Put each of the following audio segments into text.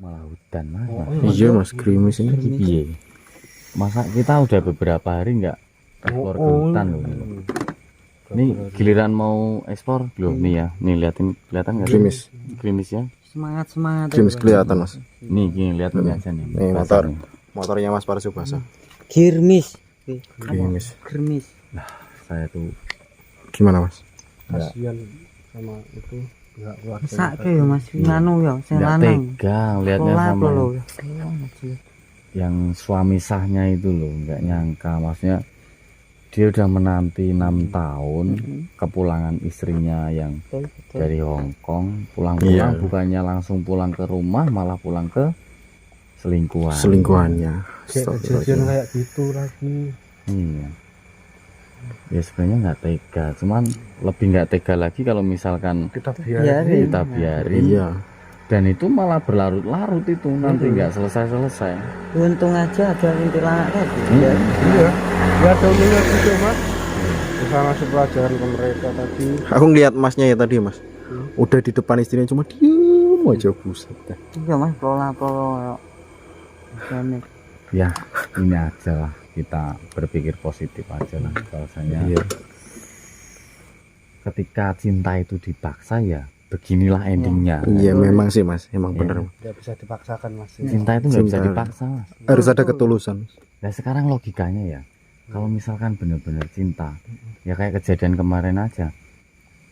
malah hutan mas. Iya mas, gerimis ini. Iya. Masa kita udah beberapa hari nggak ekspor ke hutan loh. Ini giliran mau ekspor loh nih ya. Nih liatin, kelihatan nggak? Gerimis. Gerimis ya. Semangat Gerimis kelihatan mas. Nih gini lihat ini aja nih. Nih motor, motornya mas Parsu basah. Girmis. Gerimis. Girmis. Nah saya tuh Gimana mas? Kasihan sama itu enggak keluarga. Sake ya Mas nganu ya sing nggak lanang. tega lihatnya Pola sama lho. yang suami sahnya itu loh, nggak nyangka maksudnya dia udah menanti 6 tahun kepulangan istrinya yang dari Hong Kong, pulang-pulang bukannya langsung pulang ke rumah malah pulang ke Selingkuhannya. Kejadian kayak gitu lagi. Iya. Ya sebenarnya nggak tega, cuman lebih nggak tega lagi kalau misalkan Kita biarin. kita biarin. Iya. Dan itu malah berlarut-larut itu nanti nggak selesai-selesai. Untung aja ada intilan tadi. Iya. Ya ada untungnya gitu mas. Bisa ngasih pelajaran ke mereka tadi. Aku ngeliat masnya ya tadi mas. Udah di depan istrinya cuma diem aja, buset. Iya Mas pola Ini. Ya ini aja lah, kita berpikir positif aja lah bahwasanya Iya. ketika cinta itu dipaksa ya beginilah endingnya. Iya memang sih mas, emang bener. Tidak bisa dipaksakan mas. Cinta itu nggak bisa Cinta. dipaksa mas. Harus ada ketulusan. Nah sekarang logikanya ya, kalau misalkan benar-benar cinta, ya kayak kejadian kemarin aja,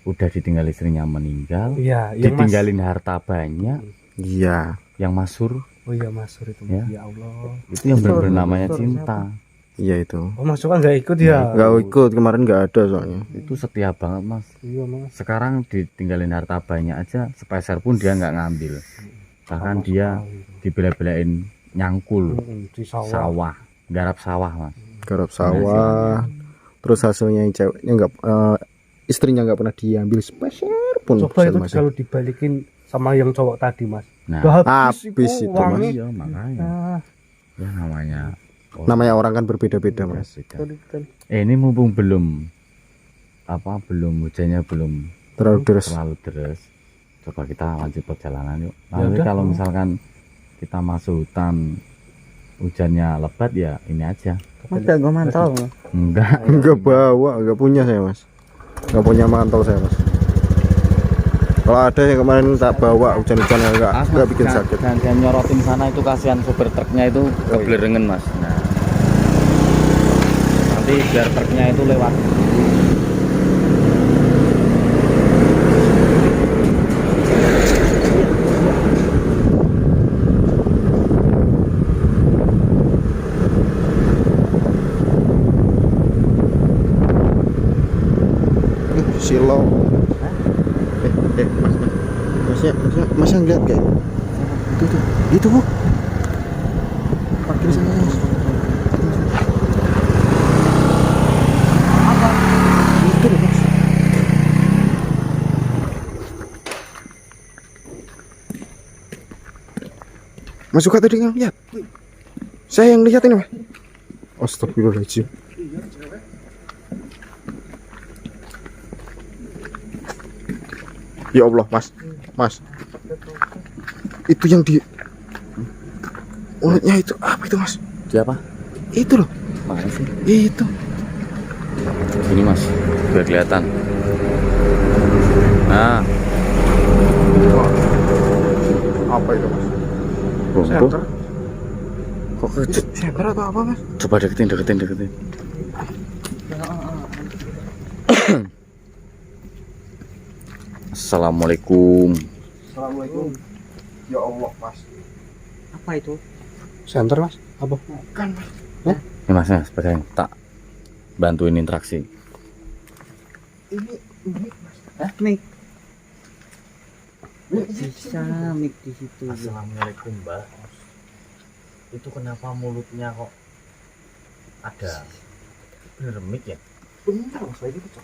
udah ditinggal istrinya meninggal, Iya. Yang ditinggalin harta banyak, Iya. yang masyhur Oh iya masur itu. Ya. Ya Allah. itu yang benar-benar namanya cinta. Iya itu. Oh mas kan nggak ikut ya? Nggak ikut kemarin, nggak ada soalnya. Itu setia banget mas. Iya mas. Sekarang ditinggalin harta banyak aja, sepeser pun dia nggak ngambil. Bahkan dia dibela-belain nyangkul Di sawah. sawah, garap sawah mas. Garap sawah. Terus hasilnya yang ceweknya nggak, istrinya nggak pernah diambil sepeser pun. Coba itu sama kalau dibalikin sama yang cowok tadi mas. Nah Udah habis itu, uangnya. iya makanya Ah, ya namanya namanya orang kan berbeda-beda mas. betul, betul. ini mumpung belum hujannya belum Terlalu deras. terlalu deras, coba kita lanjut perjalanan yuk. Nanti udah. kalau misalkan kita masuk hutan hujannya lebat ya ini aja. Mas gak mantau. Enggak, Nggak bawa, nggak punya saya mas. Nggak punya mantau saya mas. Kalau ada yang kemarin tak bawa, hujan-hujan nggak bikin sakit. Jangan nyorotin sana, itu kasihan sopir truknya itu kebelerengen mas. Nah nanti biar truknya itu lewat. Silo. Masnya ngeliat gak? Itu bu. Parkir sana mas. Itu loh mas. Mas suka tadi ngeliat. Saya yang lihat ini mas. Astagfirullahaladzim. Ya Allah mas, itu yang di mulutnya itu apa itu mas? Siapa? Itu loh, Mana sih? itu. Ini mas, biar kelihatan. Nah, Apa itu mas? bumbu. Kok kejut? Senter atau apa mas? Coba deketin. Assalamualaikum. Assalamualaikum. Ya Allah mas. Apa itu? Center mas. Apa? Bukan mas. Ini mas, pegang. Tak bantuin interaksi. Ini mas. Mik. Bisa mik di situ. Assalamualaikum mbak. Itu kenapa mulutnya kok ada bener mic ya? Bener mas, lagi itu.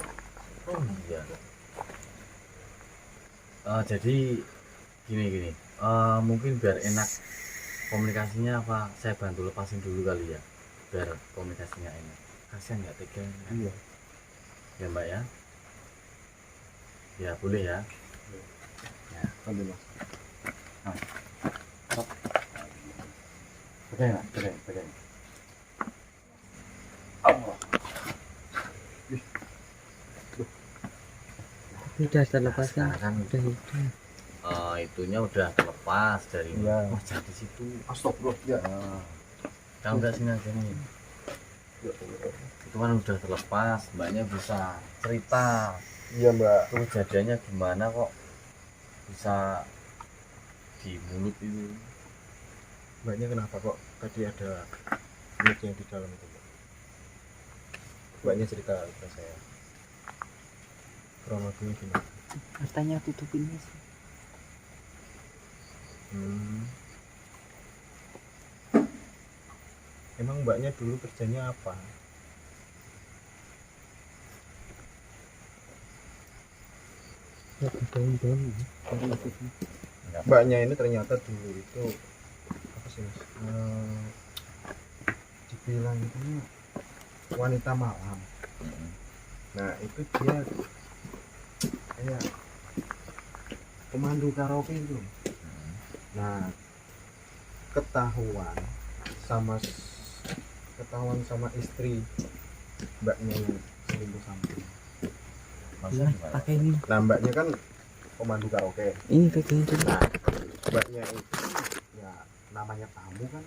Oh iya. Jadi gini. Mungkin biar enak komunikasinya apa saya bantu lepasin dulu kali ya, biar komunikasinya enak. Kasihan nggak tega? Iya. Ya mbak ya. Ya boleh ya. Ya. Ambil mas. Stop. Pegang, pegang, pegang. Udah terlepas kan? Sekarang Udah hidup. itunya udah terlepas dari Iya. wajah di situ. Astagfirullah. Ya. Kamu nggak sini aja nih. Itu kan udah terlepas, mbaknya bisa cerita Iya, Mbak. itu kejadiannya gimana kok bisa di mulut itu. Mbaknya kenapa kok tadi ada mic yang di dalam itu, Mbak? Mbaknya cerita ke saya. Kronologinya gimana? Katanya tutupin Mas. Emang mbaknya dulu kerjanya apa? Mbaknya ini ternyata dulu itu apa sih Mas? Dibilang itu wanita malam. Nah itu dia kayak pemandu karaoke itu. Nah ketahuan sama istri mbaknya yang selingkuh sama dia. Maksudnya Mas, gimana? pakai ini. Nah mbaknya kan pemandu karaoke. Ini pegangin dulu. Nah mbaknya itu ya namanya tamu kan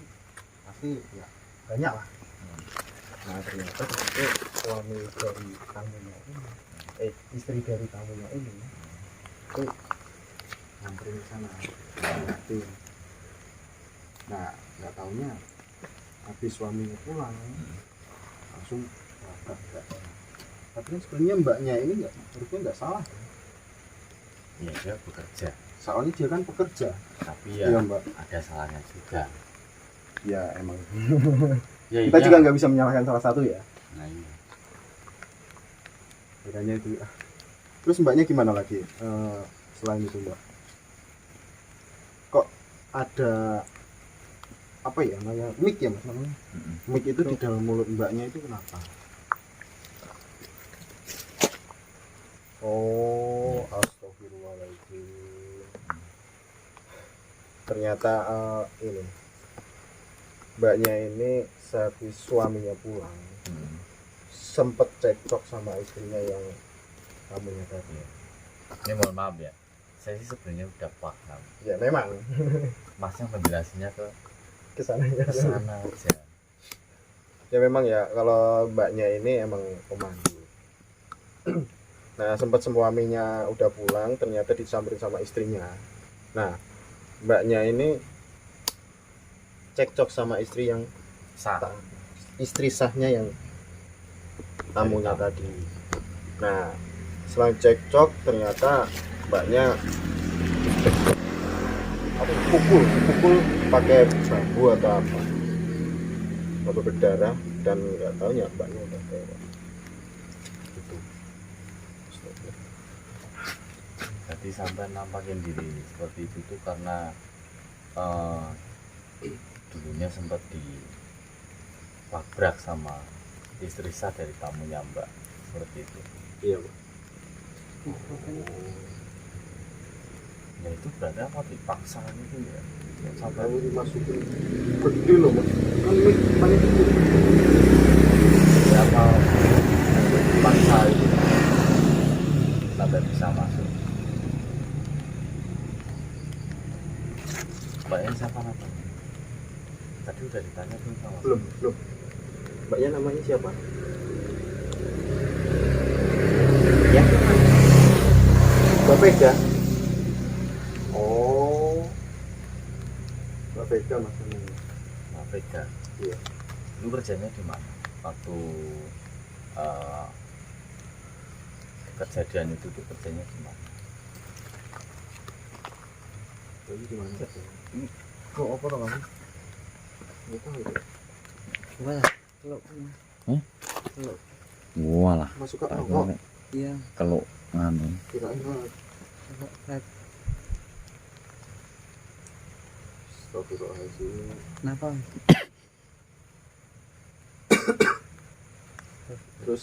pasti ya banyak lah. Nah ternyata itu suami dari tamunya ini, istri dari tamunya ini itu nyamperin ke sana, ngeliatin. Nah nggak taunya habis suaminya pulang langsung wafat nggak enak. Tapi kan sebenarnya mbaknya ini nggak, harusnya nggak salah. Ya dia bekerja, Soalnya dia kan pekerja. tapi Iya ya mbak. ada salahnya juga. Ya emang. Ya, Kita iya. juga nggak bisa menyalahkan salah satu ya. Nah, iya. Bedanya itu. Terus mbaknya gimana lagi? Selain itu mbak, kok ada apa ya namanya mic ya mas namanya? Mic itu di dalam mulut mbaknya itu kenapa? Oh, astagfirullahaladzim. Ternyata ini mbaknya ini sehabis suaminya pulang sempet cekcok sama istrinya yang tamunya tadi. Ini mohon maaf ya, saya sih sebenarnya udah paham. Ya memang Masnya menjelaskannya ke kesana ya. sana aja. Ya memang ya kalau mbaknya ini emang pemandu. Nah sempat suaminya udah pulang ternyata disamperin sama istrinya. Nah mbaknya ini cekcok sama istri yang istri sahnya yang tamunya tadi. Nah setelah cekcok ternyata mbaknya pukul pakai bambu atau apa, sampai berdarah dan nggak tahu ya mbaknya udah tewas. Gitu. Jadi sampai nampakin diri seperti itu tuh karena dulunya sempat dilabrak sama istri sah dari tamunya mbak, seperti itu. Iya Pak. Ya itu berarti apa dipaksa itu ya, sampai Sampai dimasukin gede loh mas, kan ini paling kecil. berapa dipaksa itu sampai bisa masuk. Mbaknya siapa namanya? Tadi udah ditanya tuh sama Belum. Mbaknya namanya siapa? Ya. Mbak Vega. Oh. Mbak Vega mas namanya. Mbak Vega. Iya. Lu kerjanya di mana waktu kejadian itu tuh kerjanya di mana? Jadi di mana? Kok apa tuh kamu? Nggak tahu itu. Coba lah. Kalau Kalau Wah lah, masuk ke rokok. iya, kalau nganu Kirain coba lihat. Astagfirullahaladzim. Kenapa? Terus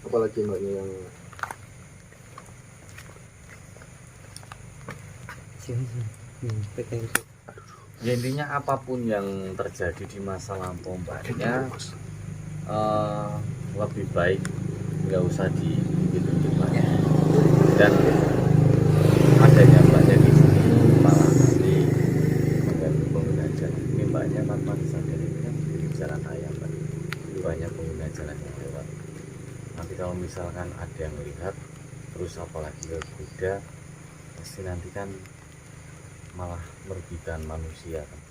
apalagi mbaknya yang Sini. Pegang itu. Ya intinya apapun yang terjadi di masa lampau mbaknya lebih baik nggak usah dihitung banyak. Dan adanya mbaknya di sini malah nanti mengganggu pengguna jalan. Ini mbaknya tanpa disadari ini kan di jalan raya mbak, banyak pengguna jalan yang lewat. Nanti kalau misalkan ada yang melihat terus apalagi ke kuda, pasti nanti kan malah merugikan manusia kan.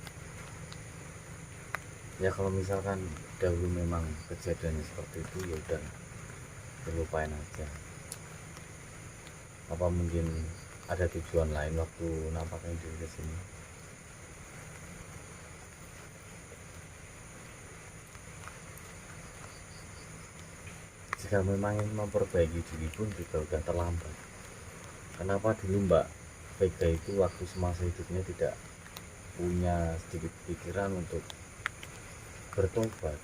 Ya kalau misalkan dahulu memang kejadiannya seperti itu ya udah dilupain aja. Apa mungkin ada tujuan lain waktu nampaknya diri ke sini? Jika memang ingin memperbaiki diri pun juga udah terlambat. Kenapa dulu Mbak Vega itu waktu semasa hidupnya tidak punya sedikit pikiran untuk bertobat?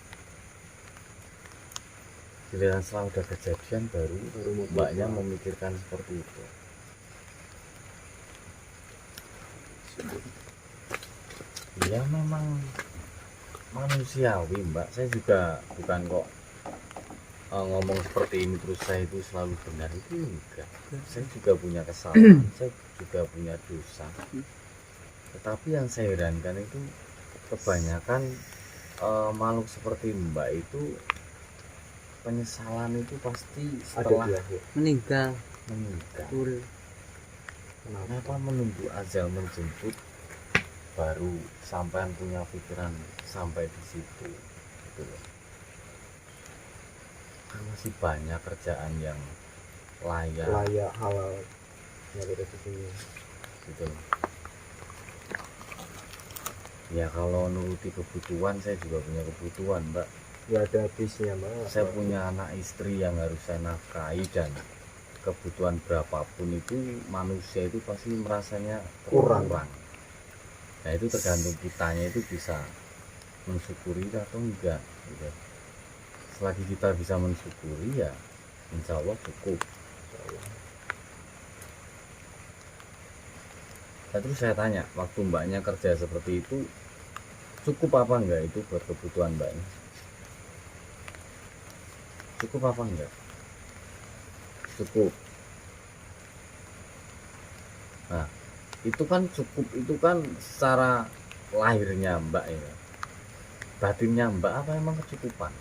Giliran setelah udah kejadian baru mbaknya memikirkan seperti itu. Ya memang manusiawi mbak, saya juga bukan kok ngomong seperti ini terus saya itu selalu benar, itu enggak. Saya juga punya kesalahan, saya juga punya dosa. Tetapi yang saya herankan itu kebanyakan makhluk seperti mbak itu penyesalan itu pasti setelah meninggal. Betul. Kenapa menunggu ajal menjemput baru sampean punya pikiran sampai di situ gitu loh. Kan masih banyak kerjaan yang layak halal yang ada di sini gitu loh. Ya kalau nuruti kebutuhan, saya juga punya kebutuhan mbak. ya ada habisnya mbak. Saya punya anak istri yang harus saya nafkahi, dan kebutuhan berapapun itu manusia itu pasti merasanya kurang. Nah itu tergantung kitanya itu bisa mensyukuri atau enggak gitu. Selagi kita bisa mensyukuri ya insya Allah cukup. Nah, terus saya tanya, waktu mbaknya kerja seperti itu cukup apa enggak itu buat kebutuhan mbaknya? Cukup apa enggak? Cukup. Nah itu kan cukup, itu kan secara lahirnya mbak ya. Batinnya mbak apa emang kecukupan?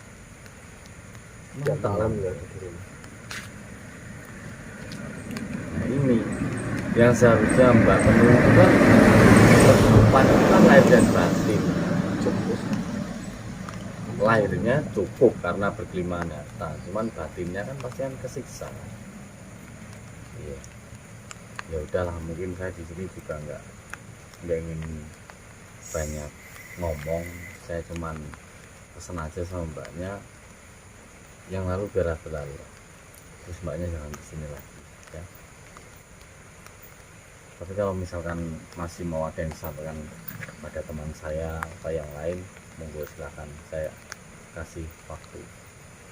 Tiap malam ya. Nah ini yang seharusnya mbak penuhi itu kan kecukupan itu kan lahir dan batin. Lahirnya cukup karena berkelimpahan harta, cuman batinnya kan pasti kan kesiksa. Iya. Ya udahlah, mungkin saya di sini juga nggak ingin banyak ngomong, saya cuman pesen aja sama mbaknya yang lalu biar berlalu, terus mbaknya jangan kesini lagi ya. Tapi kalau misalkan masih mau ada yang disampaikan pada teman saya atau yang lain, monggo silakan, saya kasih waktu.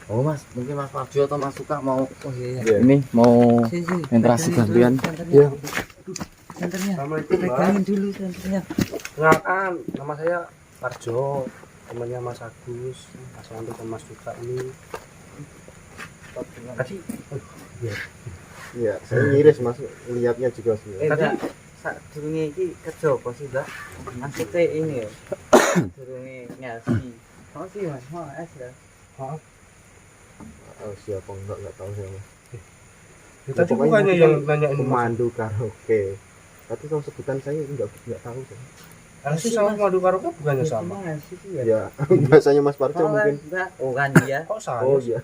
Oh mas, mungkin Mas Farjo atau Mas Suka mau ini mau Sini. interaksi gantian. Senternya. Senternya. Assalamualaikum, Mbak. Pegangin dulu senternya. Kenalkan, nama saya Parjo, temannya Mas Agus, Mas Wanto dan Mas Duka ini. Tadi, Iya, saya ngiris mas, lihatnya juga sih. Tadi sak durunge iki kerja apa sih, Mbak? Maksudnya ini ya. Durunge nyasi. Oh sih, Mas. Mau es ya. Siapa nggak tahu saya mas. tadi Pokoknya bukannya itu yang kan nanya ini Mas. pemandu karaoke. Tapi kalau sebutan saya nggak tahu saya. Harusnya sama pemandu karaoke bukannya sama. Nyasi sih ya. Ya, bahasanya Mas Parjo Oh, mungkin. Mbak. Oh kan dia. Kok saya? Oh iya,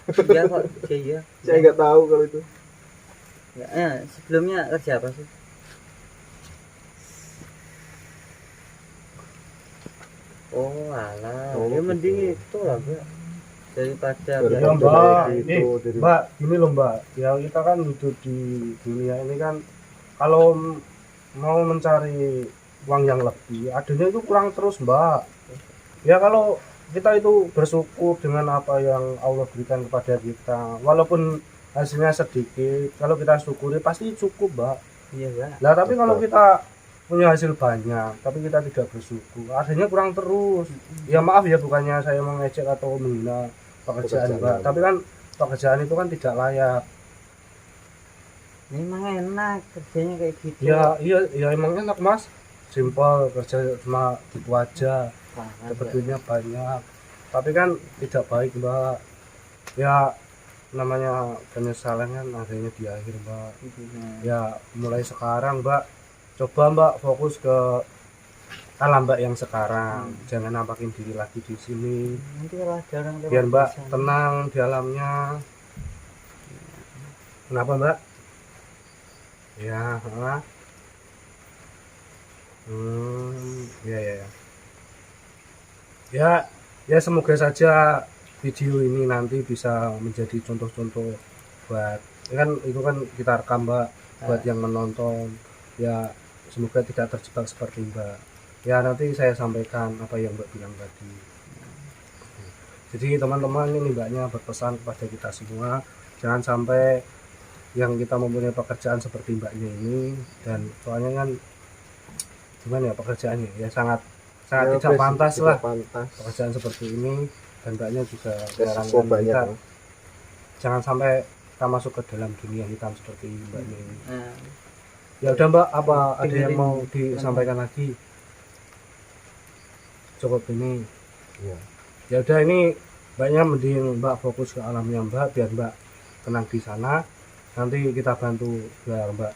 Iya kok iya. saya nggak tahu kalau itu. Ya, sebelumnya kerja apa sih? Oh alah, Oh, ya mending gitu. itu lah Mbak. Daripada Daripada Ya, Mbak. kayak gitu, dari- Mbak, gini loh Mbak, ya kita kan hidup di dunia ini kan, kalau mau mencari uang yang lebih, adanya itu kurang terus Mbak. Ya kalau kita itu bersyukur dengan apa yang Allah berikan kepada kita, walaupun hasilnya sedikit, kalau kita syukuri pasti cukup Mbak. iya Mbak. Nah tapi kalau kita punya hasil banyak tapi kita tidak bersyukur, adanya kurang terus. Ya maaf ya, bukannya saya mengecek atau menghina pekerjaan Mbak, tapi kan pekerjaan itu kan tidak layak. Memang enak kerjanya kayak gitu. Ya iya emang enak Mas, simpel, kerja cuma gitu aja, dapat duitnya banyak, tapi kan tidak baik Mbak. Ya namanya penyesalan kan adanya di akhir Mbak. Ya mulai sekarang Mbak, coba Mbak fokus ke alam Mbak yang sekarang, jangan nampakin diri lagi di sini. Nanti kalau ada orang lewat Biar Mbak di sana, tenang di alamnya. Kenapa Mbak? Ya, ya. Ya semoga saja video ini nanti bisa menjadi contoh-contoh buat, kan itu kan kita rekam Mbak, buat yang menonton. Ya semoga tidak terjebak seperti Mbak. Ya nanti saya sampaikan apa yang Mbak bilang tadi. Jadi teman-teman, ini Mbaknya berpesan kepada kita semua, jangan sampai yang kita mempunyai pekerjaan seperti Mbaknya ini, dan soalnya kan gimana ya pekerjaannya ya sangat tidak pantas lah pekerjaan seperti ini, dan Mbaknya juga resiko banyak kita, ya. jangan sampai kita masuk ke dalam dunia hitam seperti Mbaknya ini. nah, Ya udah Mbak, apa ada yang mau disampaikan lagi? Cukup ini. Iya. Ya udah, ini Mbaknya mending Mbak fokus ke alamnya Mbak, biar Mbak tenang di sana. Nanti kita bantu biar Mbak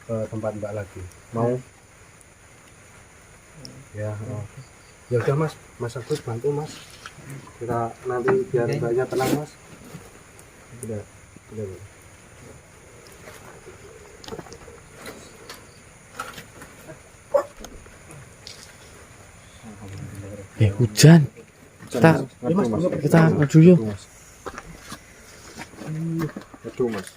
ke tempat Mbak lagi. Mau? Ya. Ya udah Mas Agus bantu Mas. Kita nanti biar Oke. Mbaknya tenang Mas. Udah. Hujan. Kita maju yuk. Aduh Mas.